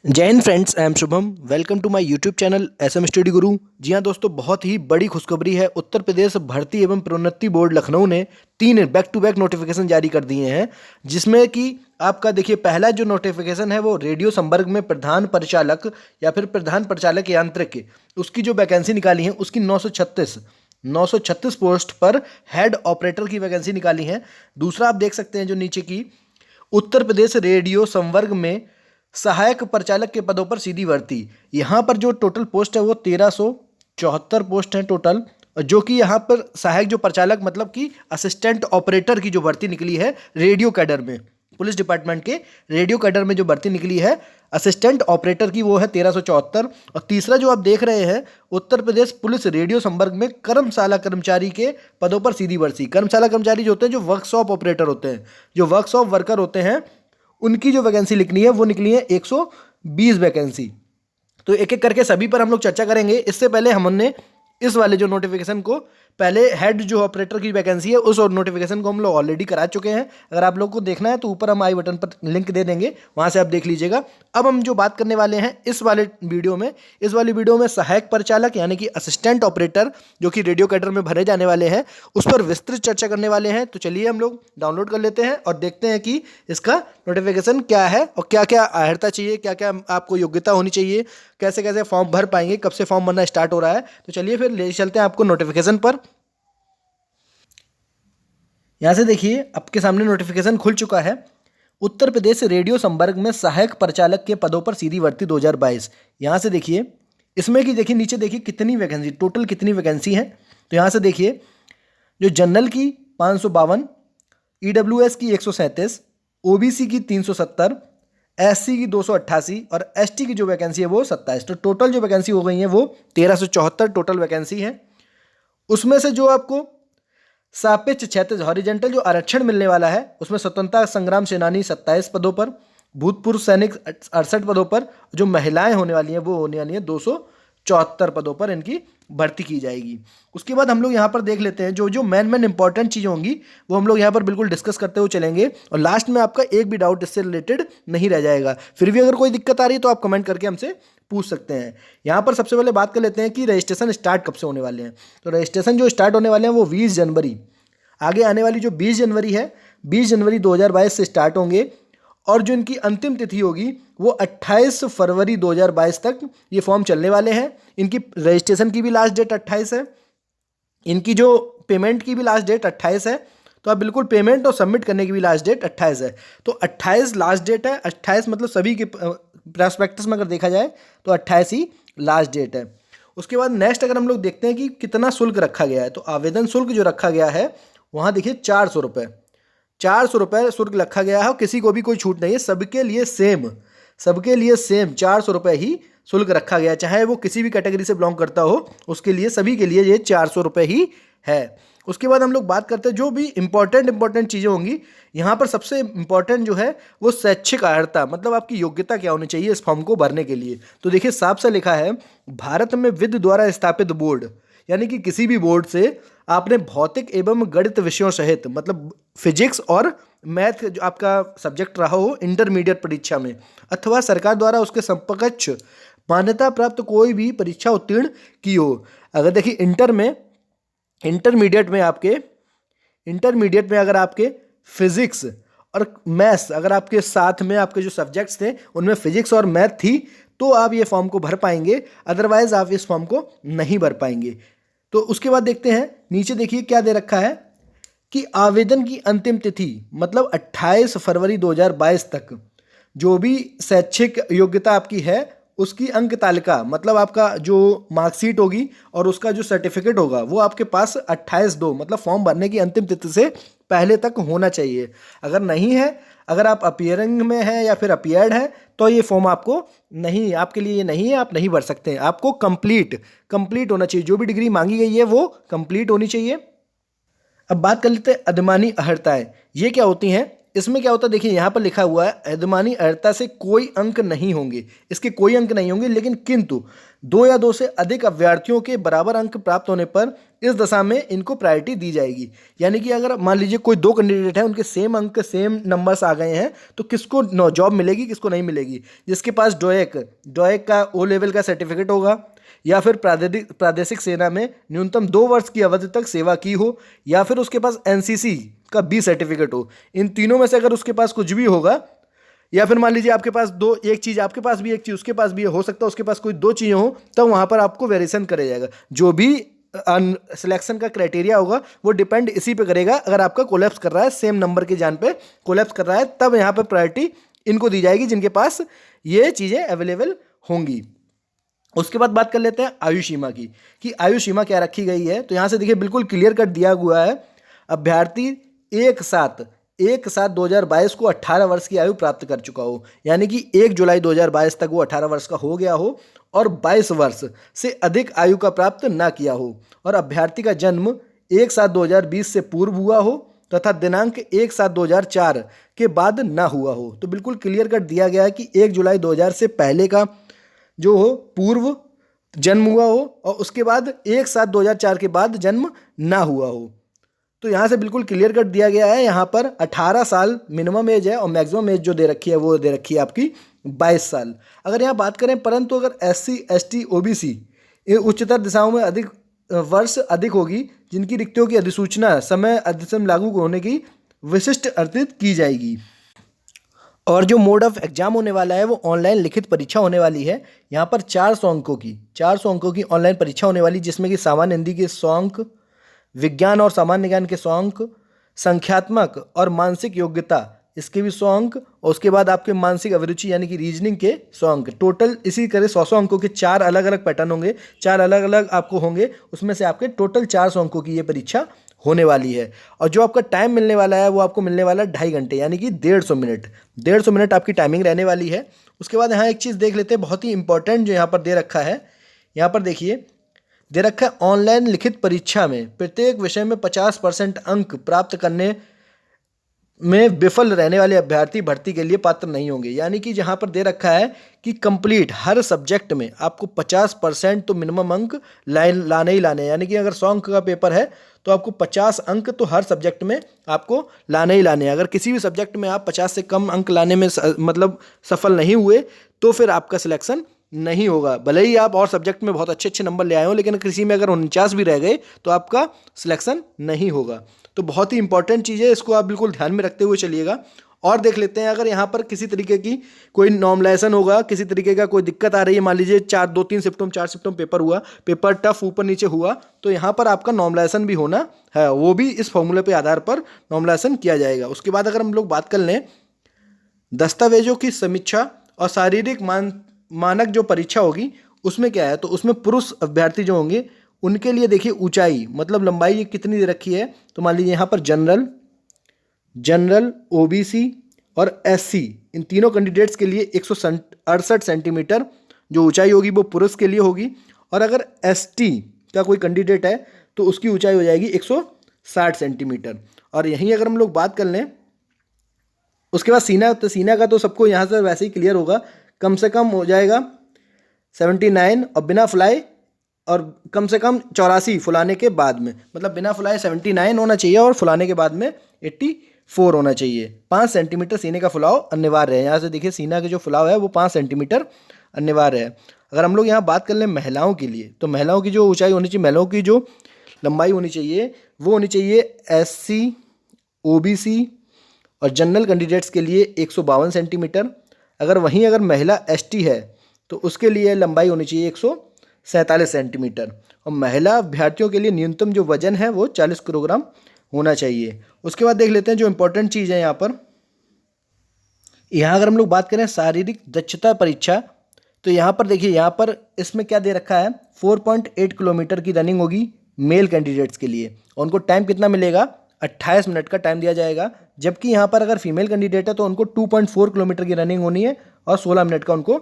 जय हिंद friends, I am Shubham. Welcome to my YouTube channel SM study guru. जी हाँ दोस्तों, बहुत ही बड़ी खुशखबरी है। उत्तर प्रदेश भर्ती एवं प्रोन्नति बोर्ड लखनऊ ने 3 बैक टू बैक नोटिफिकेशन जारी कर दिए हैं, जिसमें कि आपका देखिए पहला जो नोटिफिकेशन है वो रेडियो संवर्ग में प्रधान परिचालक या फिर प्रधान परिचालक यांत्रिक, उसकी जो वैकेंसी निकाली है उसकी 936 पोस्ट पर हेड ऑपरेटर की वैकेंसी निकाली है। दूसरा आप देख सकते हैं जो नीचे की उत्तर प्रदेश रेडियो संवर्ग में सहायक परिचालक के पदों पर सीधी भर्ती। यहाँ पर जो टोटल पोस्ट है वो 1374 पोस्ट है टोटल, जो कि यहाँ पर सहायक जो परिचालक मतलब कि असिस्टेंट ऑपरेटर की जो भर्ती निकली है रेडियो कैडर में, पुलिस डिपार्टमेंट के रेडियो कैडर में जो भर्ती निकली है असिस्टेंट ऑपरेटर की वो है 1374। और तीसरा जो आप देख रहे हैं उत्तर प्रदेश पुलिस रेडियो संवर्ग में कर्मशाला कर्मचारी के पदों पर सीधी भर्ती। कर्मशाला कर्मचारी जो होते हैं, जो वर्कशॉप ऑपरेटर होते हैं, जो वर्कशॉप वर्कर होते हैं, उनकी जो वैकेंसी निकली है वो निकली है 120 वैकेंसी। तो एक एक करके सभी पर हम लोग चर्चा करेंगे। इससे पहले हमने इस वाले जो नोटिफिकेशन को, पहले हेड जो ऑपरेटर की वैकेंसी है उस नोटिफिकेशन को हम लोग ऑलरेडी करा चुके हैं। अगर आप लोग को देखना है तो ऊपर हम आई बटन पर लिंक दे देंगे, वहां से आप देख लीजिएगा। अब हम जो बात करने वाले हैं इस वाले वीडियो में, सहायक परिचालक यानी कि असिस्टेंट ऑपरेटर जो कि रेडियो कैडर में भरे जाने वाले हैं, उस पर विस्तृत चर्चा करने वाले हैं। तो चलिए हम लोग डाउनलोड कर लेते हैं और देखते हैं कि इसका नोटिफिकेशन क्या है और क्या क्या अर्हता चाहिए, क्या क्या आपको योग्यता होनी चाहिए, कैसे कैसे फॉर्म भर पाएंगे, कब से फॉर्म भरना स्टार्ट हो रहा है। तो चलिए फिर ले चलते हैं आपको नोटिफिकेशन पर। यहाँ से देखिए आपके सामने नोटिफिकेशन खुल चुका है। उत्तर प्रदेश रेडियो संवर्ग में सहायक परिचालक के पदों पर सीधी भर्ती 2022। यहाँ से देखिए इसमें कि देखिए नीचे देखिए कितनी वैकेंसी, टोटल कितनी वैकेंसी है। तो यहाँ से देखिए जो जनरल की 552, ईडब्ल्यूएस की 137, ओबीसी की 370, एससी की 288 और एसटी की जो वैकेंसी है वो 27। तो टोटल जो वैकेंसी हो गई है वो 1374 टोटल वैकेंसी है। उसमें से जो आपको सापेक्ष क्षैतिज हॉरिजेंटल जो आरक्षण मिलने वाला है उसमें स्वतंत्रता संग्राम सेनानी 27 पदों पर, भूतपूर्व सैनिक 68 पदों पर, जो महिलाएं होने वाली हैं वो होने वाली हैं 274 पदों पर इनकी भर्ती की जाएगी। उसके बाद हम लोग यहाँ पर देख लेते हैं जो जो मेन इंपॉर्टेंट चीज़ें होंगी वो हम लोग यहाँ पर बिल्कुल डिस्कस करते हुए चलेंगे और लास्ट में आपका एक भी डाउट इससे रिलेटेड नहीं रह जाएगा। फिर भी अगर कोई दिक्कत आ रही है तो आप कमेंट करके हमसे पूछ सकते हैं। यहाँ पर सबसे पहले बात कर लेते हैं कि रजिस्ट्रेशन स्टार्ट कब से होने वाले हैं। तो रजिस्ट्रेशन जो स्टार्ट होने वाले हैं वो 20 जनवरी, आगे आने वाली जो 20 जनवरी है, 20 जनवरी 2022 से स्टार्ट होंगे और जो इनकी अंतिम तिथि होगी वो 28 फरवरी 2022 तक ये फॉर्म चलने वाले हैं। इनकी रजिस्ट्रेशन की भी लास्ट डेट 28 है, इनकी जो पेमेंट की भी लास्ट डेट 28 है। तो आप बिल्कुल पेमेंट और सबमिट करने की भी लास्ट डेट 28 है। तो 28 लास्ट डेट है, 28 मतलब सभी के प्रॉस्पेक्टस में अगर देखा जाए तो 28 ही लास्ट डेट है। उसके बाद नेक्स्ट अगर हम लोग देखते हैं कि कितना शुल्क रखा गया है, तो आवेदन शुल्क जो रखा गया है वहाँ देखिए 400 रुपये, 400 रुपये शुल्क रखा गया है और किसी को भी कोई छूट नहीं है, सबके लिए सेम, 400 रुपये ही शुल्क रखा गया है। चाहे वो किसी भी कैटेगरी से बिलोंग करता हो उसके लिए, सभी के लिए ये 400 रुपये ही है। उसके बाद हम लोग बात करते हैं जो भी इंपॉर्टेंट चीज़ें होंगी। यहाँ पर सबसे इंपॉर्टेंट जो है वो शैक्षिक अर्हता, मतलब आपकी योग्यता क्या होनी चाहिए इस फॉर्म को भरने के लिए। तो देखिए साफ सा लिखा है, भारत में विधि द्वारा स्थापित बोर्ड, यानी कि किसी भी बोर्ड से आपने भौतिक एवं गणित विषयों सहित, मतलब फिजिक्स और मैथ जो आपका सब्जेक्ट रहा हो इंटरमीडिएट परीक्षा में, अथवा सरकार द्वारा उसके समकक्ष मान्यता प्राप्त कोई भी परीक्षा उत्तीर्ण की हो। अगर देखिए इंटरमीडिएट में अगर आपके फिजिक्स और मैथ्स, अगर आपके साथ में आपके जो सब्जेक्ट्स थे उनमें फिजिक्स और मैथ थी तो आप ये फॉर्म को भर पाएंगे, अदरवाइज आप इस फॉर्म को नहीं भर पाएंगे। तो उसके बाद देखते हैं नीचे देखिए क्या दे रखा है कि आवेदन की अंतिम तिथि मतलब 28 फरवरी 2022 तक जो भी शैक्षिक योग्यता आपकी है उसकी अंक तालिका, मतलब आपका जो मार्कशीट होगी और उसका जो सर्टिफिकेट होगा वो आपके पास 28/2 मतलब फॉर्म भरने की अंतिम तिथि से पहले तक होना चाहिए। अगर नहीं है, अगर आप अपीयरिंग में हैं या फिर अपीयर्ड है तो ये फॉर्म आपको नहीं, आपके लिए ये नहीं है, आप नहीं भर सकते हैं। आपको कंप्लीट होना चाहिए, जो भी डिग्री मांगी गई है वो कंप्लीट होनी चाहिए। अब बात कर लेते हैं अधिमानी अर्हताएं, ये क्या होती हैं। इसमें क्या होता है देखिए, यहाँ पर लिखा हुआ है अधिमानी अर्हता से कोई अंक नहीं होंगे, इसके कोई अंक नहीं होंगे, लेकिन किंतु 2 या 2 से अधिक अभ्यर्थियों के बराबर अंक प्राप्त होने पर इस दशा में इनको प्रायोरिटी दी जाएगी। यानी कि अगर मान लीजिए कोई 2 कैंडिडेट हैं, उनके सेम अंक सेम नंबर्स आ गए हैं, तो किसको जॉब मिलेगी, किसको नहीं मिलेगी? जिसके पास डोएक का ओ लेवल का सर्टिफिकेट होगा, या फिर प्रादेशिक सेना में न्यूनतम 2 वर्ष की अवधि तक सेवा की हो, या फिर उसके पास एनसीसी का बी सर्टिफिकेट हो। इन तीनों में से अगर उसके पास कुछ भी होगा, या फिर मान लीजिए आपके पास दो, एक चीज़ आपके पास भी, एक चीज़ उसके पास भी हो सकता है उसके पास कोई 2 चीज़ें हो, तब वहाँ पर आपको वेरिएशन करा जाएगा। जो भी सिलेक्शन का क्राइटेरिया होगा वो डिपेंड इसी पे करेगा। अगर आपका कोलैप्स कर रहा है, सेम नंबर के जान पे कोलैप्स कर रहा है, तब यहाँ पर प्रायोरिटी इनको दी जाएगी जिनके पास ये चीज़ें अवेलेबल होंगी। उसके बाद बात कर लेते हैं आयु सीमा की, कि आयु सीमा क्या रखी गई है। तो यहाँ से देखिए बिल्कुल क्लियर कट दिया हुआ है, अभ्यर्थी एक साथ 2022 को 18 वर्ष की आयु प्राप्त कर चुका हो, यानी कि 1 जुलाई 2022 तक वो 18 वर्ष का हो गया हो, और 22 वर्ष से अधिक आयु का प्राप्त ना किया हो, और अभ्यर्थी का जन्म 1/7/2020 से पूर्व हुआ हो, तथा दिनांक 1/7/2004 के बाद ना हुआ हो। तो बिल्कुल क्लियर कट दिया गया है कि 1 जुलाई 2000 से पहले का जो हो पूर्व जन्म हुआ हो, और उसके बाद 1/7/2004 के बाद जन्म ना हुआ हो। तो यहाँ से बिल्कुल क्लियर कट दिया गया है। यहाँ पर 18 साल मिनिमम एज है, और मैक्सिमम एज जो दे रखी है वो दे रखी है आपकी 22 साल। अगर यहाँ बात करें, परंतु अगर SC ST OBC उच्चतर दिशाओं में अधिक वर्ष अधिक होगी, जिनकी रिक्तियों की अधिसूचना समय अधिनियम लागू होने की विशिष्ट अर्थित की जाएगी। और जो मोड ऑफ एग्जाम होने वाला है वो ऑनलाइन लिखित परीक्षा होने वाली है। यहाँ पर 400 अंकों की ऑनलाइन परीक्षा होने वाली, जिसमें कि सामान्य हिंदी के 100 अंक, विज्ञान और सामान्य ज्ञान के 100 अंक, संख्यात्मक और मानसिक योग्यता इसके भी 100 अंक, और उसके बाद आपके मानसिक अभिरुचि यानी कि रीजनिंग के 100 अंक। टोटल इसी तरह 100 अंकों के 4 अलग अलग पैटर्न होंगे, 4 अलग अलग आपको होंगे, उसमें से आपके टोटल 400 अंकों की ये परीक्षा होने वाली है। और जो आपका टाइम मिलने वाला है वो आपको मिलने वाला है 2.5 घंटे, यानी कि 150 मिनट आपकी टाइमिंग रहने वाली है। उसके बाद यहाँ एक चीज़ देख लेते हैं, बहुत ही इंपॉर्टेंट जो यहाँ पर दे रखा है। यहाँ पर देखिए दे रखा है, ऑनलाइन लिखित परीक्षा में प्रत्येक विषय में 50% अंक प्राप्त करने में विफल रहने वाले अभ्यर्थी भर्ती के लिए पात्र नहीं होंगे। यानी कि जहाँ पर दे रखा है कि कंप्लीट हर सब्जेक्ट में आपको 50% तो मिनिमम अंक लाने ही लाने हैं। यानी कि अगर 100 अंक का पेपर है तो आपको 50 अंक तो हर सब्जेक्ट में आपको लाने ही लाने हैं। अगर किसी भी सब्जेक्ट में आप 50 से कम अंक लाने में मतलब सफल नहीं हुए, तो फिर आपका सिलेक्शन नहीं होगा। भले ही आप और सब्जेक्ट में बहुत अच्छे अच्छे नंबर ले आए हो, लेकिन किसी में अगर 49 भी रह गए तो आपका सिलेक्शन नहीं होगा। तो बहुत ही इंपॉर्टेंट चीज़ है, इसको आप बिल्कुल ध्यान में रखते हुए चलिएगा। और देख लेते हैं, अगर यहाँ पर किसी तरीके की कोई नॉर्मलाइजेशन होगा, किसी तरीके का कोई दिक्कत आ रही है, मान लीजिए 2-3 सिम्टम 4 सिम्टम पेपर हुआ, पेपर टफ ऊपर नीचे हुआ, तो यहाँ पर आपका नॉर्मलाइजेशन भी होना है, वो भी इस फॉर्मूले पे आधार पर नॉर्मलाइजेशन किया जाएगा। उसके बाद अगर हम लोग बात कर लें दस्तावेजों की समीक्षा और शारीरिक मानक जो परीक्षा होगी, उसमें क्या है, तो उसमें पुरुष अभ्यर्थी जो होंगे उनके लिए देखिए ऊंचाई मतलब लंबाई ये कितनी दे रखी है। तो मान लीजिए यहाँ पर जनरल OBC और SC इन तीनों कैंडिडेट्स के लिए 168 सेंटीमीटर जो ऊंचाई होगी वो पुरुष के लिए होगी, और अगर ST का कोई कैंडिडेट है तो उसकी ऊंचाई हो जाएगी 160 सेंटीमीटर। और यहीं अगर हम लोग बात कर लें उसके बाद सीना, तो सीना का तो सबको यहाँ से वैसे ही क्लियर होगा, कम से कम हो जाएगा 79 और बिना फुलाए, और कम से कम 84 फुलाने के बाद में, मतलब बिना फुलाए 79 होना चाहिए और फुलाने के बाद में 84 होना चाहिए। 5 सेंटीमीटर सीने का फुलाव अनिवार्य है। यहाँ से देखिए सीना का जो फुलाव है वो 5 सेंटीमीटर अनिवार्य है। अगर हम लोग यहाँ बात कर लें महिलाओं के लिए, तो महिलाओं की जो ऊंचाई होनी चाहिए, महिलाओं की जो लंबाई होनी चाहिए वो होनी चाहिए SC OBC और जनरल कैंडिडेट्स के लिए 152 सेंटीमीटर। अगर महिला ST है तो उसके लिए लंबाई होनी चाहिए 147 सेंटीमीटर, और महिला अभ्यर्थियों के लिए न्यूनतम जो वजन है वो 40 किलोग्राम होना चाहिए। उसके बाद देख लेते हैं जो इंपॉर्टेंट चीज़ है यहाँ अगर हम लोग बात करें शारीरिक दक्षता परीक्षा, तो यहाँ पर देखिए, यहाँ पर इसमें क्या दे रखा है, 4.8 किलोमीटर की रनिंग होगी मेल कैंडिडेट्स के लिए, और उनको टाइम कितना मिलेगा, 28 मिनट का टाइम दिया जाएगा। जबकि यहाँ पर अगर फीमेल कैंडिडेट है तो उनको 2.4 किलोमीटर की रनिंग होनी है और 16 मिनट का उनको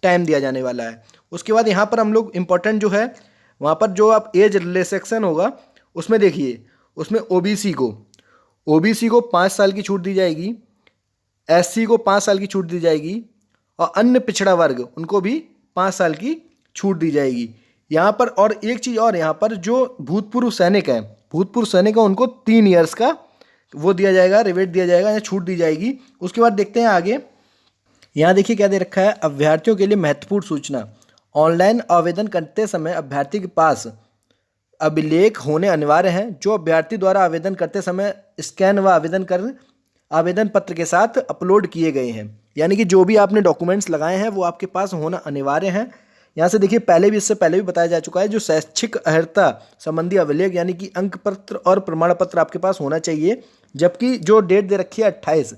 टाइम दिया जाने वाला है। उसके बाद यहाँ पर हम लोग इम्पोर्टेंट जो है वहाँ पर जो आप एज रिलैक्सेशन होगा उसमें देखिए, उसमें OBC को 5 साल की छूट दी जाएगी, SC को 5 साल की छूट दी जाएगी और अन्य पिछड़ा वर्ग उनको भी 5 साल की छूट दी जाएगी। यहाँ पर और एक चीज़ और, यहाँ पर जो भूतपूर्व सैनिक हैं, भूतपूर्व सैनिक हैं उनको 3 ईयर्स का वो दिया जाएगा, रिबेट दिया जाएगा या छूट दी जाएगी। उसके बाद देखते हैं आगे। यहाँ देखिए क्या दे रखा है, अभ्यर्थियों के लिए महत्वपूर्ण सूचना। ऑनलाइन आवेदन करते समय अभ्यर्थी के पास अभिलेख होने अनिवार्य हैं, जो अभ्यर्थी द्वारा आवेदन करते समय स्कैन व आवेदन पत्र के साथ अपलोड किए गए हैं। यानी कि जो भी आपने डॉक्यूमेंट्स लगाए हैं वो आपके पास होना अनिवार्य हैं। यहाँ से देखिए पहले भी, इससे पहले भी बताया जा चुका है, जो शैक्षिक अर्हता संबंधी अभिलेख यानी कि अंक पत्र और प्रमाण पत्र आपके पास होना चाहिए। जबकि जो डेट दे रखी है 28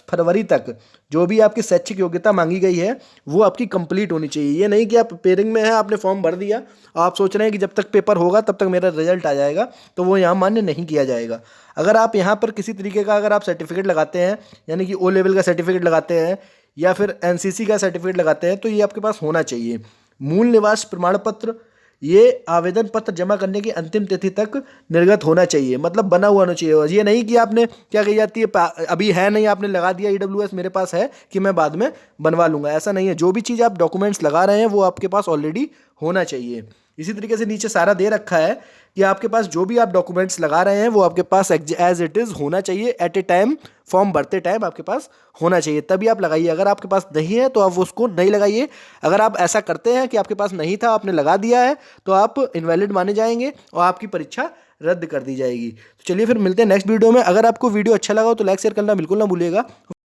फरवरी तक जो भी आपकी शैक्षिक योग्यता मांगी गई है वो आपकी कंप्लीट होनी चाहिए। ये नहीं कि आप पेयरिंग में है, आपने फॉर्म भर दिया और आप सोच रहे हैं कि जब तक पेपर होगा तब तक मेरा रिजल्ट आ जाएगा, तो वो यहाँ मान्य नहीं किया जाएगा। अगर आप यहाँ पर किसी तरीके का अगर आप सर्टिफिकेट लगाते हैं, यानी कि O लेवल का सर्टिफिकेट लगाते हैं या फिर NCC का सर्टिफिकेट लगाते हैं, तो ये आपके पास होना चाहिए। मूल निवास प्रमाण पत्र, ये आवेदन पत्र जमा करने की अंतिम तिथि तक निर्गत होना चाहिए, मतलब बना हुआ होना चाहिए। ये नहीं कि आपने क्या कही जाती है, अभी है नहीं, आपने लगा दिया EWS मेरे पास है कि मैं बाद में बनवा लूँगा, ऐसा नहीं है। जो भी चीज़ आप डॉक्यूमेंट्स लगा रहे हैं वो आपके पास ऑलरेडी होना चाहिए। इसी तरीके से नीचे सारा दे रखा है कि आपके पास जो भी आप डॉक्यूमेंट्स लगा रहे हैं वो आपके पास एज इट इज़ होना चाहिए, एट ए टाइम, फॉर्म भरते टाइम आपके पास होना चाहिए, तभी आप लगाइए। अगर आपके पास नहीं है तो आप उसको नहीं लगाइए। अगर आप ऐसा करते हैं कि आपके पास नहीं था, आपने लगा दिया है, तो आप इनवैलिड माने जाएंगे और आपकी परीक्षा रद्द कर दी जाएगी। तो चलिए फिर मिलते हैं नेक्स्ट वीडियो में। अगर आपको वीडियो अच्छा लगा हो तो लाइक शेयर करना बिल्कुल ना भूलिएगा।